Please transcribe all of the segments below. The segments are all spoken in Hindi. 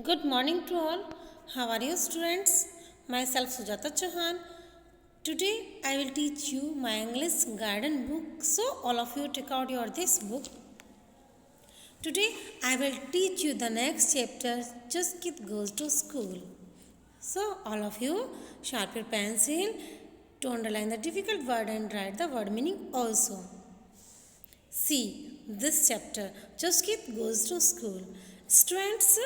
Good morning to all. How are you, students? Myself Sujata Chauhan. Today I will teach you my English garden book. So all of you take out your this book. Today I will teach you the next chapter. Just Kid goes to school. So all of you sharp your pencil to underline the difficult word and write the word meaning also. See this chapter. Just Kid goes to school. Students,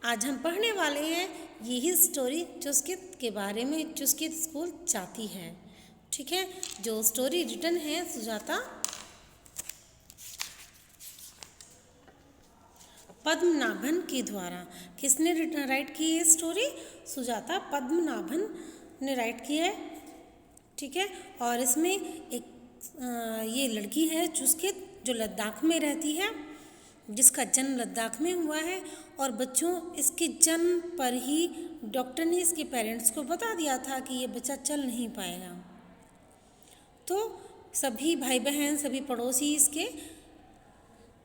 आज हम पढ़ने वाले हैं यही स्टोरी चुस्कित के बारे में। चुस्कित स्कूल जाती है, ठीक है। जो स्टोरी रिटन है सुजाता पद्मनाभन के द्वारा। किसने राइट की है स्टोरी? सुजाता पद्मनाभन ने राइट की है, ठीक है। और इसमें एक ये लड़की है चुस्कित जो लद्दाख में रहती है, जिसका जन्म लद्दाख में हुआ है। और बच्चों, इसके जन्म पर ही डॉक्टर ने इसके पेरेंट्स को बता दिया था कि ये बच्चा चल नहीं पाएगा। तो सभी भाई बहन, सभी पड़ोसी इसके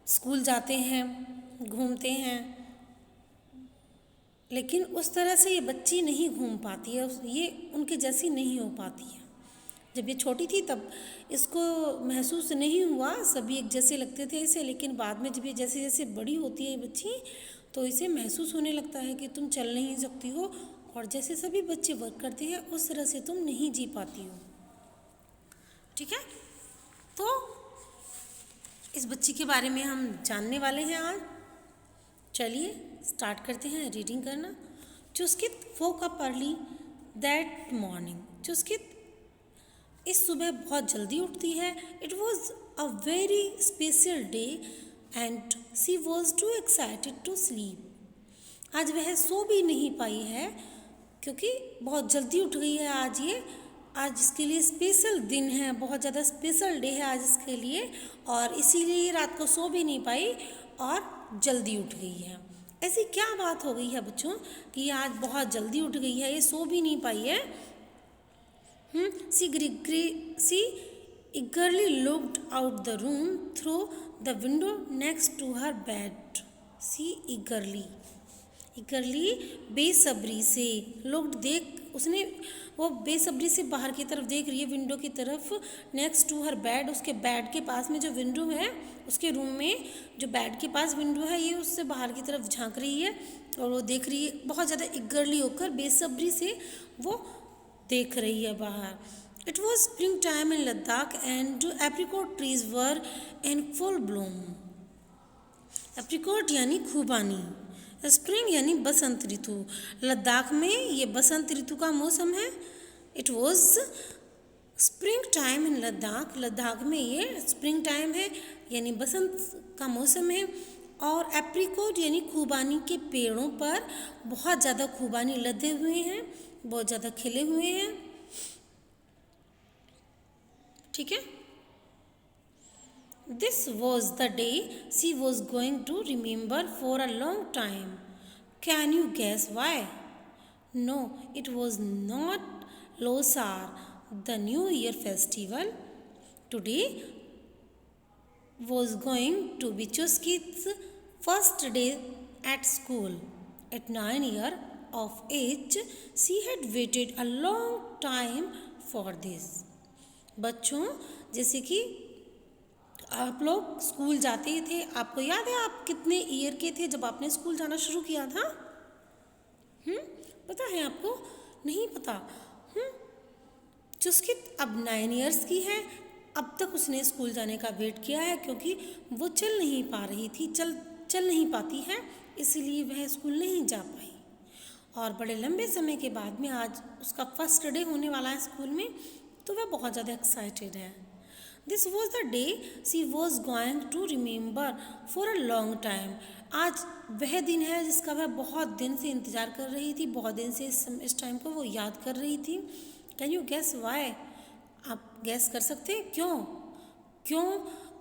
स्कूल जाते हैं, घूमते हैं, लेकिन उस तरह से ये बच्ची नहीं घूम पाती है, ये उनके जैसी नहीं हो पाती है। जब ये छोटी थी तब इसको महसूस नहीं हुआ, सभी एक जैसे लगते थे इसे, लेकिन बाद में जब ये जैसे जैसे बड़ी होती है बच्ची तो इसे महसूस होने लगता है कि तुम चल नहीं सकती हो, और जैसे सभी बच्चे वर्क करते हैं उस तरह से तुम नहीं जी पाती हो, ठीक है। तो इस बच्ची के बारे में हम जानने वाले हैं आज। चलिए स्टार्ट करते हैं रीडिंग करना। Chuskit woke up early that morning. Chuskit इस सुबह बहुत जल्दी उठती है। It was a very special day and she was too excited to sleep. आज वह सो भी नहीं पाई है क्योंकि बहुत जल्दी उठ गई है। आज इसके लिए स्पेशल दिन है, बहुत ज़्यादा स्पेशल डे है आज इसके लिए, और इसीलिए रात को सो भी नहीं पाई और जल्दी उठ गई है। ऐसी क्या बात हो गई है बच्चों कि ये आज बहुत जल्दी उठ गई है, ये सो भी नहीं पाई है? She eagerly looked out the room through the window next to her bed. She eagerly बेसब्री से उसने वो बेसब्री से बाहर की तरफ देख रही है, विंडो की तरफ। नेक्स्ट टू हर बेड, उसके बेड के पास में जो विंडो है, उसके रूम में जो बेड के पास विंडो है, ये उससे बाहर की तरफ झांक रही है और वो देख रही है बहुत ज़्यादा इगरली होकर, बेसब्री से वो देख रही है बाहर। It was spring time in Ladakh and apricot trees were in full Bloom. Apricot यानी खुबानी, स्प्रिंग यानी बसंत ऋतु। लद्दाख में ये बसंत ऋतु का मौसम है। It was spring time in Ladakh में ये स्प्रिंग टाइम है यानी बसंत का मौसम है। और एप्रिकॉट यानी खुबानी के पेड़ों पर बहुत ज़्यादा खुबानी लदे हुए हैं, बहुत ज़्यादा खिले हुए हैं, ठीक है। This was the day she was going to remember for a long time. Can you guess why? No, it was not Losar, the new year festival. Today was going to be Chuskit's first day at school. At 9 years of age, she had waited a long time for this. बच्चों, जैसे कि आप लोग स्कूल जाते थे, आपको याद है आप कितने ईयर के थे जब आपने स्कूल जाना शुरू किया था? पता है आपको? नहीं पता? चुस्कित अब 9 ईयर्स की है। अब तक उसने स्कूल जाने का वेट किया है क्योंकि वो चल नहीं पा रही थी, चल नहीं पाती है, इसलिए वह स्कूल नहीं जा पाई। और बड़े लंबे समय के बाद में आज उसका फर्स्ट डे होने वाला है स्कूल में, तो वह बहुत ज़्यादा एक्साइटेड है। This was the day she was going to remember for a long time. आज वह दिन है जिसका वह बहुत दिन से इंतज़ार कर रही थी, बहुत दिन से इस टाइम को वो याद कर रही थी। Can you guess why? आप गैस कर सकते हैं क्यों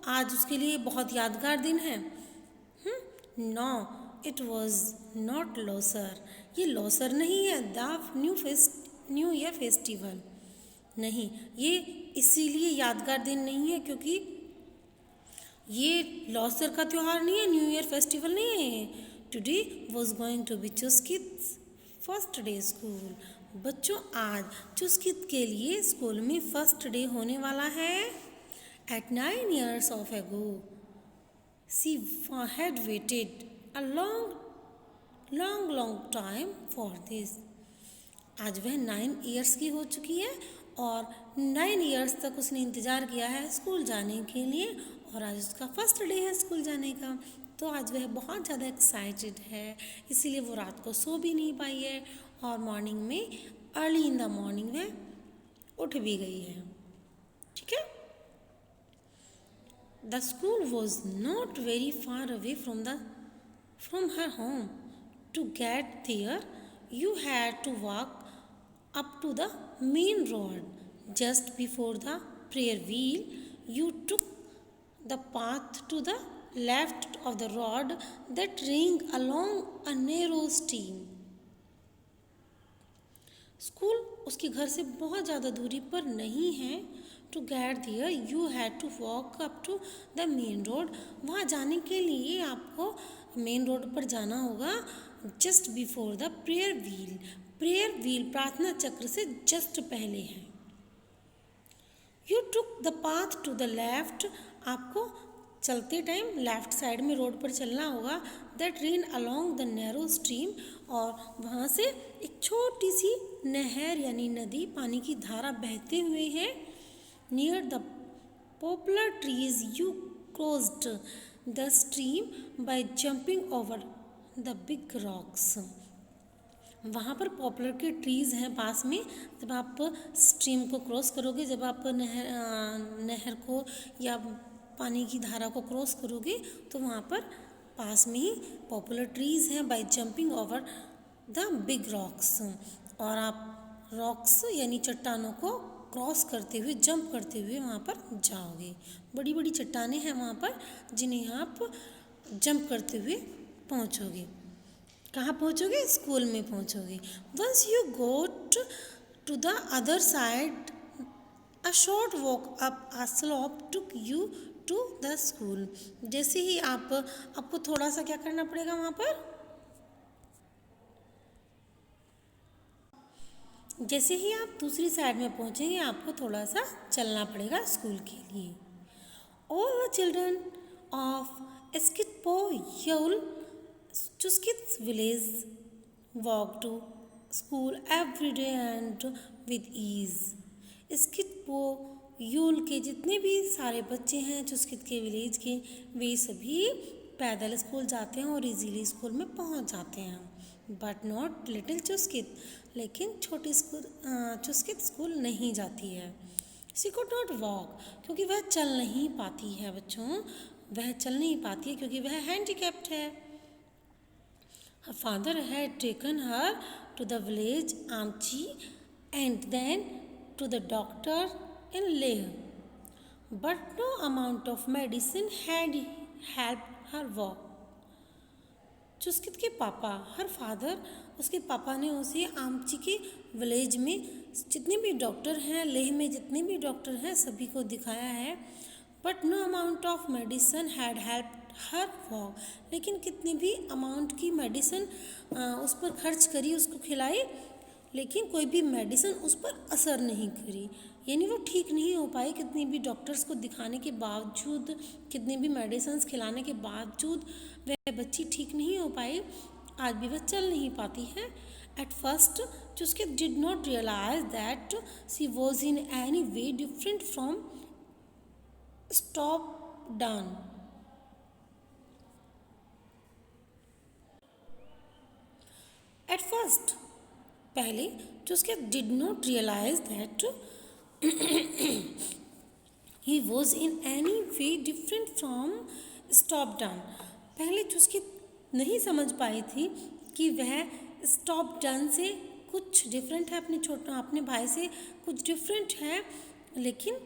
आज उसके लिए बहुत यादगार दिन है? No, it was not Losar. ये लोसर नहीं है, द न्यू ईयर फेस्टिवल नहीं, ये इसीलिए यादगार दिन नहीं है क्योंकि ये लोसर का त्यौहार नहीं है, न्यू ईयर फेस्टिवल नहीं है। Today was going to be Chuskit's first day school. बच्चों, आज चुस्कित के लिए स्कूल में फर्स्ट डे होने वाला है। At 9 years of ago, she had waited a long time for this. आज वह 9 years की हो चुकी है और 9 years तक उसने इंतज़ार किया है स्कूल जाने के लिए, और आज उसका फर्स्ट डे है स्कूल जाने का। तो आज वह बहुत ज़्यादा एक्साइटेड है, इसीलिए वो रात को सो भी नहीं पाई है और मॉर्निंग में अर्ली इन द मॉर्निंग वह उठ भी गई है। ठीक है। The school was not very far away from her home. To get there, you had to walk up to the main road. Just before the prayer wheel, you took the path to the left of the road that ran along a narrow stream. School उसके घर से बहुत ज़्यादा दूरी पर नहीं है। To get there you had to walk up to the main road. वहाँ जाने के लिए आपको मेन रोड पर जाना होगा। Just before the prayer wheel, prayer wheel प्रार्थना चक्र से जस्ट पहले है। You took the path to the left, आपको चलते टाइम लेफ्ट साइड में रोड पर चलना होगा। That ran along the narrow stream, और वहाँ से एक छोटी सी नहर यानी नदी, पानी की धारा बहते हुए है। Near the popular trees you crossed the stream by jumping over the big rocks. वहाँ पर पॉपुलर के ट्रीज़ हैं पास में। जब आप स्ट्रीम को क्रॉस करोगे, जब आप नहर को या पानी की धारा को क्रॉस करोगे, तो वहाँ पर पास में ही पॉपुलर ट्रीज़ हैं by jumping over the big rocks. और आप रॉक्स यानी चट्टानों को क्रॉस करते हुए, जंप करते हुए वहाँ पर जाओगे। बड़ी बड़ी चट्टानें हैं वहाँ पर, जिन्हें आप जंप करते हुए पहुँचोगे। कहाँ पहुँचोगे? स्कूल में पहुँचोगे। Once you got to the other side, a short walk up a slope took you to the school. जैसे ही आपको थोड़ा सा क्या करना पड़ेगा वहाँ पर, जैसे ही आप दूसरी साइड में पहुँचेंगे आपको थोड़ा सा चलना पड़ेगा स्कूल के लिए। All the children of Eskitpoyul Chuskit's village walk to school every day and with ease. Eskitpoyul के जितने भी सारे बच्चे हैं चुस्कित के विलेज के, वे सभी पैदल स्कूल जाते हैं और इजीली स्कूल में पहुंच जाते हैं। बट नॉट लिटिल चुस्कित, लेकिन छोटी चुस्कित स्कूल नहीं जाती है। शी कुड नॉट वॉक, क्योंकि वह चल नहीं पाती है। बच्चों, वह चल नहीं पाती है क्योंकि वह हैंडीकैप्ड है। Her father had taken her to the village Amchi and then to the doctor in Leh, but no amount of medicine had helped her walk. Chuskit के पापा, हर फादर, उसके पापा ने उसे आमची के विलेज में जितने भी डॉक्टर हैं, लेह में जितने भी डॉक्टर हैं, सभी को दिखाया है। But no amount of medicine had help her walk, लेकिन कितनी भी अमाउंट की मेडिसिन उस पर खर्च करी, उसको खिलाई, लेकिन कोई भी मेडिसिन उस पर असर नहीं करी, यानी वो ठीक नहीं हो पाई। कितनी भी डॉक्टर्स को दिखाने के बावजूद, कितनी भी मेडिसिन खिलाने के बावजूद वह बच्ची ठीक नहीं हो पाई। आज भी वह चल नहीं पाती है। At first Chuskit did not realise that she was in any way different from Stobdan. At first, पहले Chuskit did not realise that he was in any way different from Stobdan. पहले चुस्कित नहीं समझ पाई थी कि वह स्टॉप डन से कुछ डिफरेंट है, अपने भाई से कुछ डिफरेंट है। लेकिन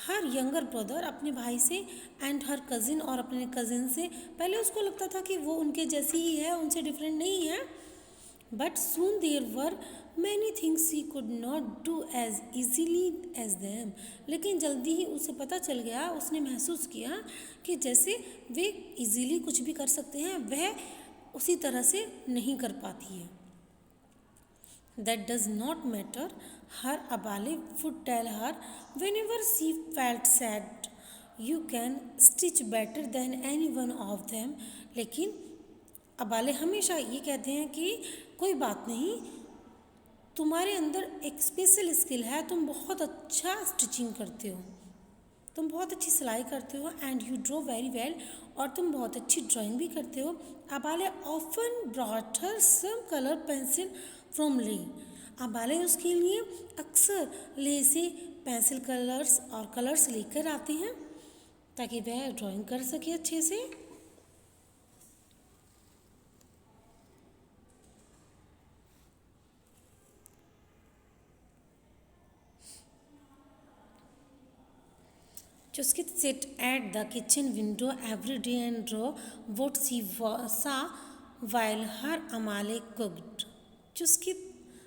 हर यंगर ब्रदर अपने भाई से एंड हर कज़िन और अपने कज़िन से, पहले उसको लगता था कि वो उनके जैसी ही है, उनसे डिफरेंट नहीं है। But soon there were many things he could not do as easily as them. लेकिन जल्दी ही उसे पता चल गया, उसने महसूस किया कि जैसे वे इजीली कुछ भी कर सकते हैं, वह उसी तरह से नहीं कर पाती है। That does not matter, her Abale would tell her whenever she felt sad. You can stitch better than any one of them. लेकिन अबाले हमेशा ये कहते हैं कि कोई बात नहीं, तुम्हारे अंदर एक स्पेशल स्किल है, तुम बहुत अच्छा स्टिचिंग करते हो, तुम बहुत अच्छी सिलाई करते हो, and you draw very well, और तुम बहुत अच्छी ड्राइंग भी करते हो। Abale often brought her some colour pencil from Leh. Abale उसके लिए अक्सर ले से पेंसिल कलर्स और कलर्स लेकर आते हैं ताकि वह ड्राइंग कर सके अच्छे से। Chuskit sat at the kitchen window every day and draw what she saw while her Amale cooked. Chuskit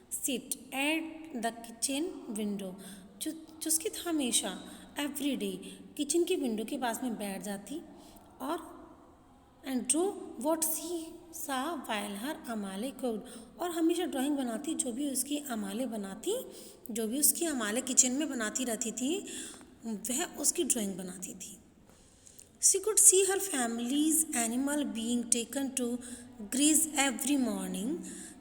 sit at the kitchen window. Chuskit हमेशा एवरी डे किचन के विंडो के पास में बैठ जाती और एंड ड्रो वॉट सी सा वाइल हर अमाले कुक्ड, और हमेशा ड्राइंग बनाती जो भी उसकी अमाले बनाती, जो भी उसकी अमाले किचन में बनाती रहती थी वह उसकी ड्राइंग बनाती थी। She could see her family's animal being taken to graze every morning.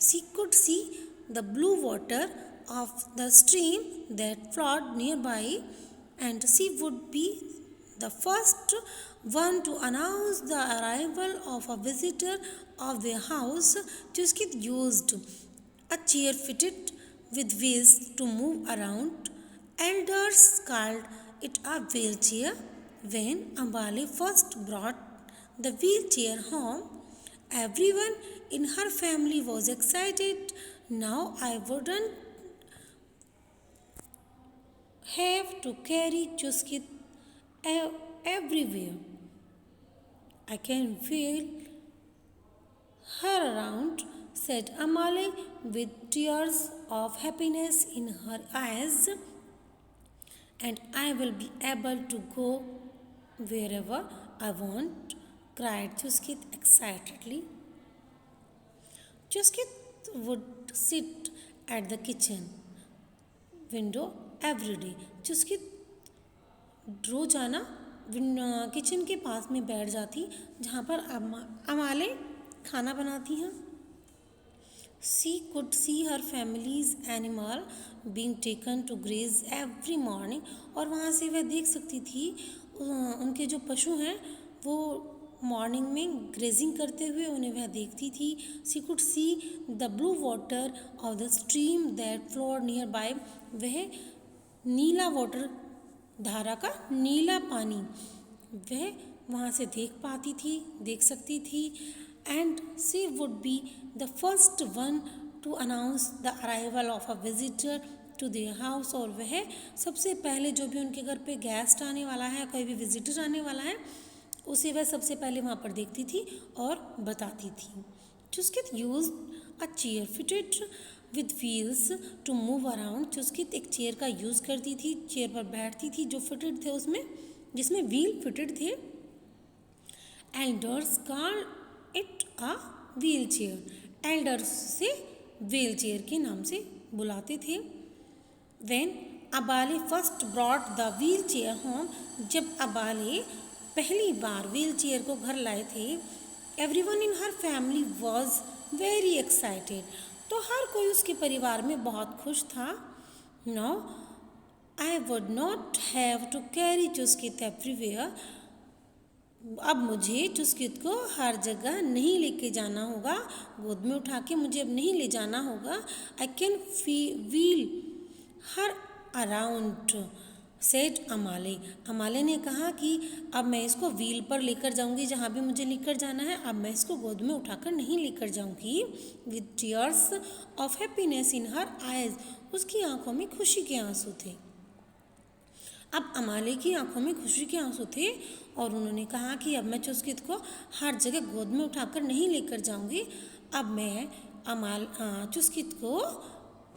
She could see the blue water of the stream that flowed nearby, and she would be the first one to announce the arrival of a visitor of their house. Chuskit used a chair fitted with wheels to move around. Elders called it a wheelchair. When Ambale first brought the wheelchair home, everyone in her family was excited. Now I wouldn't have to carry Chuskit everywhere. I can feel her around, said Amale with tears of happiness in her eyes, and I will be able to go wherever I want, cried Chuskit excitedly. Chuskit would sit at the kitchen window every day. Chuskit रोजाना किचन के पास में बैठ जाती जहाँ पर अमाले खाना बनाती हैं। She could see her family's animal being taken to graze every morning, और वहाँ से वह देख सकती थी उनके जो पशु हैं वो मॉर्निंग में ग्रेजिंग करते हुए उन्हें वह देखती थी। She could see the blue water of the stream that flowed nearby. वह नीला वाटर, धारा का नीला पानी वह वहाँ से देख सकती थी। And she would be the first one to announce the arrival of a visitor to their house, और वह सबसे पहले जो भी उनके घर पे गेस्ट आने वाला है, कोई भी विजिटर आने वाला है, उसे वह सबसे पहले वहाँ पर देखती थी और बताती थी। Chuskit used a chair fitted with wheels to move around. Chuskit एक चेयर का यूज़ करती थी, चेयर पर बैठती थी जो फिटेड थे उसमें, जिसमें व्हील फिटेड थे। Elders called it a wheelchair. Elders से व्हील चेयर के नाम से बुलाते थे। When Abale first brought the wheelchair home, जब अबाले पहली बार व्हील चेयर को घर लाए थे, everyone in her family was very excited. तो हर कोई उसके परिवार में बहुत खुश था। Now I would not have to carry Chuskit everywhere. अब मुझे चुस्कित को हर जगह नहीं लेके जाना होगा, गोद में उठा के मुझे अब नहीं ले जाना होगा। I can wheel her around, said अमाले। अमाले ने कहा कि अब मैं इसको व्हील पर लेकर जाऊंगी, जहाँ भी मुझे लेकर जाना है अब मैं इसको गोद में उठाकर नहीं लेकर जाऊंगी। With tears of happiness in her eyes, उसकी आंखों में खुशी के आंसू थे। अब अमाले की आंखों में खुशी के आंसू थे और उन्होंने कहा कि अब मैं चुस्कित को हर जगह गोद में उठाकर नहीं लेकर जाऊंगी, अब मैं चुस्कित को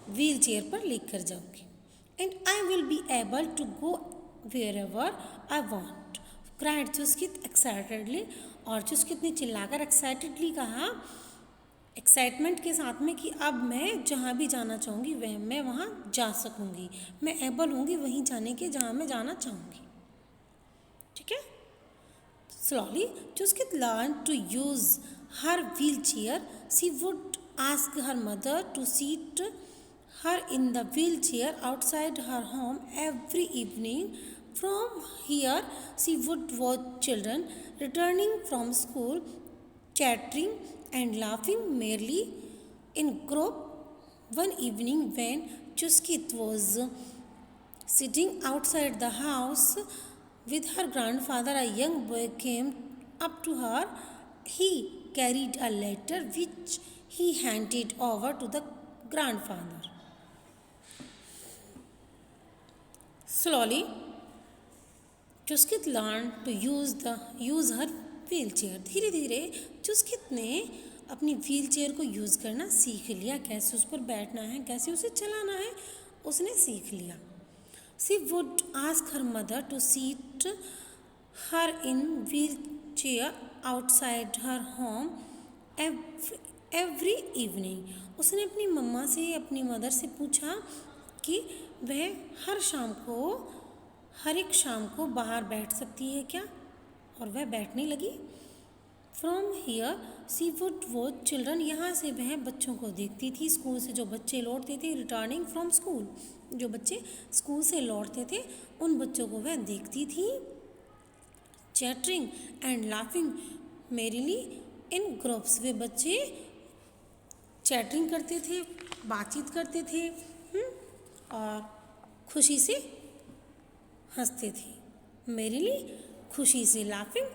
व्हील चेयर पर लेकर जाऊंगी। And I will be able to go wherever I want, cried Chuskit excitedly, और चुस्कित ने चिल्लाकर एक्साइटेडली कहा, एक्साइटमेंट के साथ में, कि अब मैं जहाँ भी जाना चाहूँगी वह मैं वहाँ जा सकूँगी, मैं एबल होंगी वहीं जाने के जहाँ मैं जाना चाहूँगी। ठीक है। Slowly, Chuskit learned to use her wheelchair. She would ask her mother to seat her in the wheelchair outside her home every evening. From here, she would watch children returning from school, chattering and laughing merrily in group. One evening, when Chuskit was sitting outside the house with her grandfather, a young boy came up to her. He carried a letter which he handed over to the grandfather. Slowly, Chuskit learn to use her wheelchair. धीरे धीरे चुस्कित ने अपनी व्हील चेयर को यूज़ करना सीख लिया। कैसे उस पर बैठना है, कैसे उसे चलाना है, उसने सीख लिया। She would ask her mother to seat her in wheelchair outside her home every evening. उसने अपनी मम्मा से, अपनी मदर से पूछा कि वह हर एक शाम को बाहर बैठ सकती है क्या, और वह बैठने लगी। From here she would watch children, यहाँ से वह बच्चों को देखती थी। स्कूल से जो बच्चे लौटते थे, रिटर्निंग फ्रॉम स्कूल, जो बच्चे स्कूल से लौटते थे उन बच्चों को वह देखती थी। Chattering and laughing merrily in groups, वे बच्चे चैटरिंग करते थे, बातचीत करते थे और खुशी से हंसते थे। मेरीली खुशी से, लाफिंग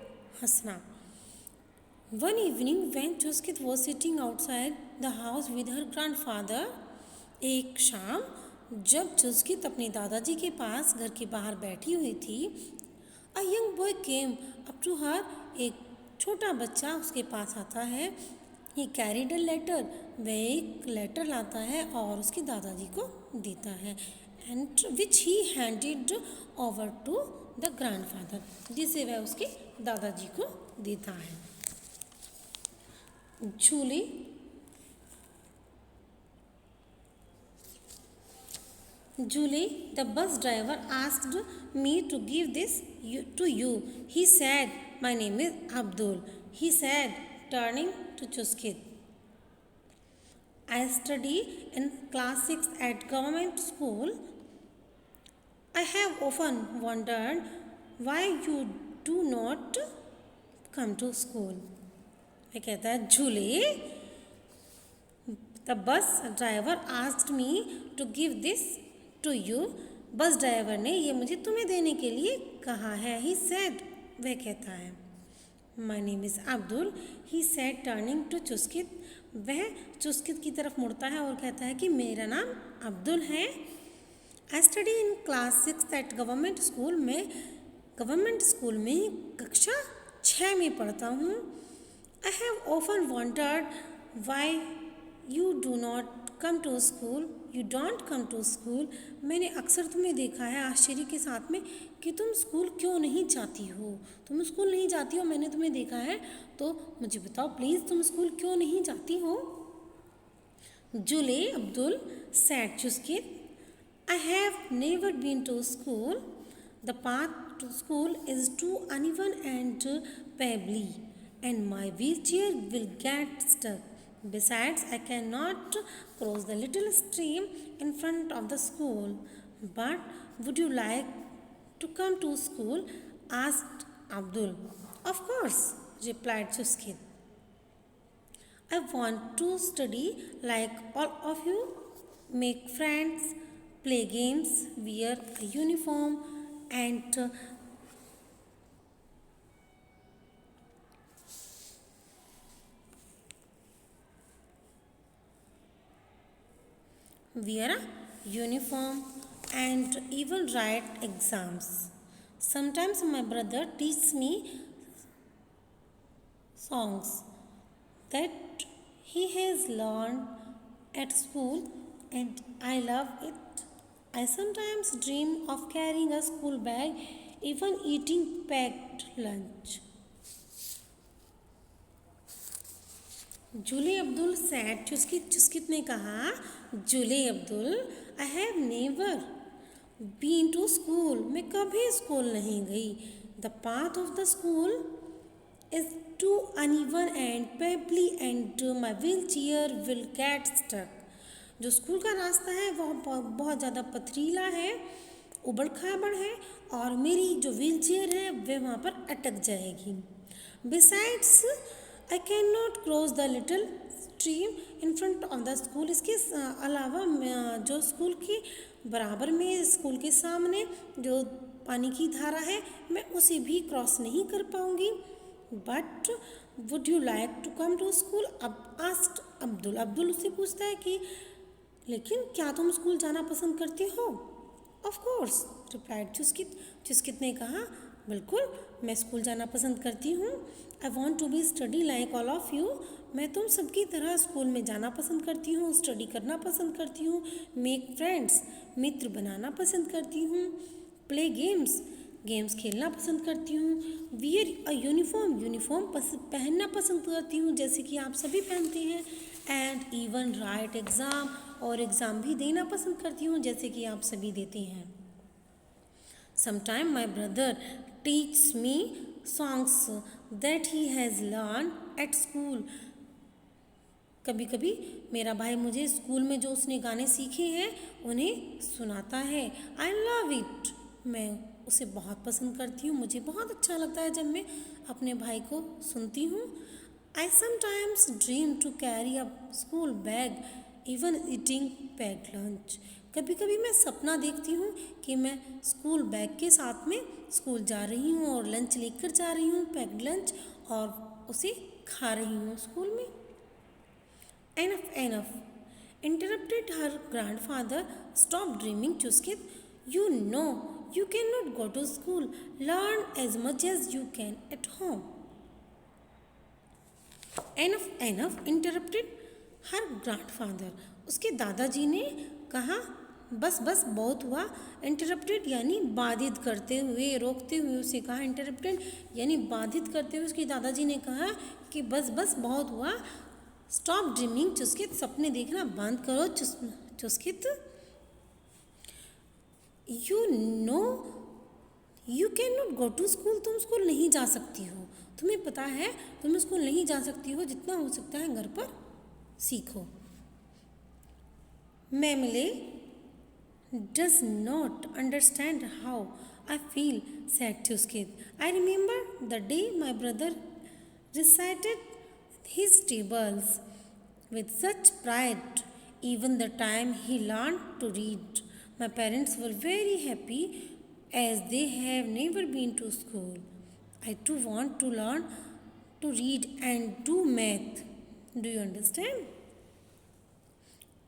हंसना। One evening when Chuskit was sitting outside the house with her grandfather, एक शाम जब चुस्कित अपने दादाजी के पास घर के बाहर बैठी हुई थी, a young boy came up to her, एक छोटा बच्चा उसके पास आता है। He carried a letter, वह एक लेटर लाता है और उसके दादाजी को देता है, and which he handed over to the grandfather, जिसे वह उसके दादाजी को देता है। Julie, the bus driver asked me to give this to you. He said, my name is Abdul. He said, turning to Chuskit. I study in class 6 at government school. I have often wondered why you do not come to school. वह कहता है, झूले, the bus driver asked me to give this to you, bus driver ने ये मुझे तुम्हें देने के लिए कहा है। ही सेड, वह कहता है, my name is Abdul. He said turning to Chuskit, वह चुस्कित की तरफ मुड़ता है और कहता है कि मेरा नाम अब्दुल है। I study in class 6 eight government school, में गवर्नमेंट स्कूल में कक्षा 6 में पढ़ता हूँ। I have often wondered why you do not come to school. You don't come to school. मैंने अक्सर तुम्हें देखा है आश्चर्य के साथ में कि तुम स्कूल क्यों नहीं जाती हो। तुम स्कूल नहीं जाती हो, मैंने तुम्हें देखा है, तो मुझे बताओ प्लीज़ तुम स्कूल क्यों नहीं जाती हो। जुले Abdul said Chuskit, I have never been to school. The path to school is too uneven and pebbly, and my wheelchair will get stuck. Besides, I cannot cross the little stream in front of the school. But would you like to come to school? Asked Abdul. Of course, replied Chuskit. I want to study like all of you, make friends, play games, wear a uniform, and wear a uniform and even write exams. Sometimes my brother teaches me songs that he has learned at school and I love it. I sometimes dream of carrying a school bag, even eating packed lunch. Julley Abdul said Chuskit ने कहा, Julley Abdul, I have never been to school, मैं कभी स्कूल नहीं गई। The path of the school is too uneven and pebbly and my wheelchair will get stuck. जो स्कूल का रास्ता है वह बहुत ज़्यादा पथरीला है, उबड़ खाबड़ है, और मेरी जो व्हील चेयर है वह वहाँ पर अटक जाएगी। Besides I can not cross the little stream in front of the school. इसके अलावा जो स्कूल के बराबर में, स्कूल के सामने जो पानी की धारा है, मैं उसे भी क्रॉस नहीं कर पाऊँगी। But would you like to come to school? अब आस्क्ड अब्दुल। अब्दुल उससे पूछता है कि लेकिन क्या तुम स्कूल जाना पसंद करती हो? Of course, replied Chuskit. Chuskit ने कहा, बिल्कुल, मैं स्कूल जाना पसंद करती हूँ। I want to be study like all of you. मैं तुम सबकी तरह स्कूल में जाना पसंद करती हूँ, स्टडी करना पसंद करती हूँ, मेक फ्रेंड्स, मित्र बनाना पसंद करती हूँ, प्ले गेम्स, गेम्स खेलना पसंद करती हूँ, वियर अ यूनिफॉर्म, यूनिफॉर्म पहनना पसंद करती हूँ जैसे कि आप सभी पहनते हैं, एंड इवन राइट एग्ज़ाम, और एग्ज़ाम भी देना पसंद करती हूँ जैसे कि आप सभी देते हैं। Sometime my brother teach me songs that he has learn at school. कभी कभी मेरा भाई मुझे स्कूल में जो उसने गाने सीखे हैं उन्हें सुनाता है। आई लव इट, मैं उसे बहुत पसंद करती हूँ, मुझे बहुत अच्छा लगता है जब मैं अपने भाई को सुनती हूँ। I sometimes dream to carry a school bag even eating packed lunch. कभी कभी मैं सपना देखती हूँ कि मैं स्कूल बैग के साथ में स्कूल जा रही हूँ और लंच लेकर जा रही हूँ, पैक्ड लंच, और उसे खा रही हूँ स्कूल में। Enough, enough, interrupted her grandfather. Stop dreaming, Chuskit. You know you cannot go to school. Learn as much as you can at home. Enough, enough, interrupted her grandfather. उसके दादाजी ने कहा, बस बस बहुत हुआ। इंटरप्टेड यानी बाधित करते हुए, रोकते हुए उसे कहा। इंटरप्टेड यानी बाधित करते हुए उसके दादाजी ने कहा कि बस बस बहुत हुआ। स्टॉप ड्रीमिंग, चुस्कित, सपने देखना बंद करो Chuskit. You know you can not go to school, तुम स्कूल नहीं जा सकती हो। तुम्हें पता है तुम स्कूल नहीं जा सकती हो, जितना हो सकता है घर पर सीखो। Memele does not understand how I feel, said Chuskit. I remember the day my brother recited his tables with such pride, even the time he learned to read. My parents were very happy as they have never been to school. I too want to learn to read and do math. Do you understand?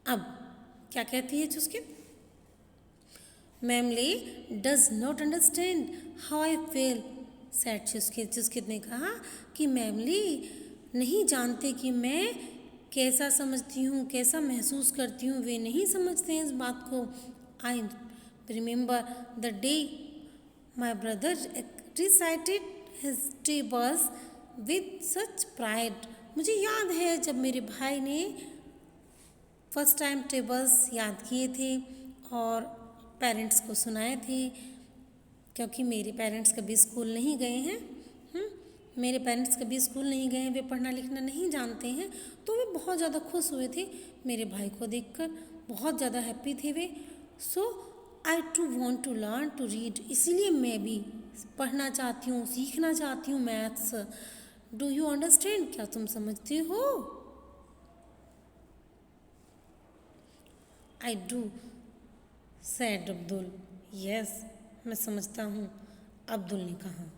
अब क्या कहती है Chuskit? Memele does not understand how I feel, said Chuskit. Chuskit ने कहा कि मैमली नहीं जानते कि मैं कैसा समझती हूँ, कैसा महसूस करती हूँ, वे नहीं समझते हैं इस बात को। आई remember the day my brother recited his tables with such pride. मुझे याद है जब मेरे भाई ने फर्स्ट टाइम टेबल्स याद किए थे और पेरेंट्स को सुनाए थे, क्योंकि मेरे पेरेंट्स कभी स्कूल नहीं गए हैं। मेरे पेरेंट्स कभी स्कूल नहीं गए हैं, वे पढ़ना लिखना नहीं जानते हैं, तो वे बहुत ज़्यादा खुश हुए थे मेरे भाई को देखकर, बहुत ज़्यादा हैप्पी थे वे। So I too want to learn to read, इसीलिए मैं भी पढ़ना चाहती हूँ, सीखना चाहती हूँ मैथ्स। डू यू अंडरस्टैंड, क्या तुम समझते हो? I do, sad Abdul. Yes, मैं समझता हूँ, अब्दुल ने कहा।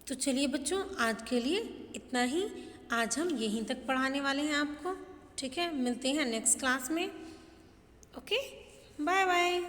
तो चलिए बच्चों, आज के लिए इतना ही। आज हम यहीं तक पढ़ाने वाले हैं आपको, ठीक है? मिलते हैं नेक्स्ट क्लास में। Okay, bye bye.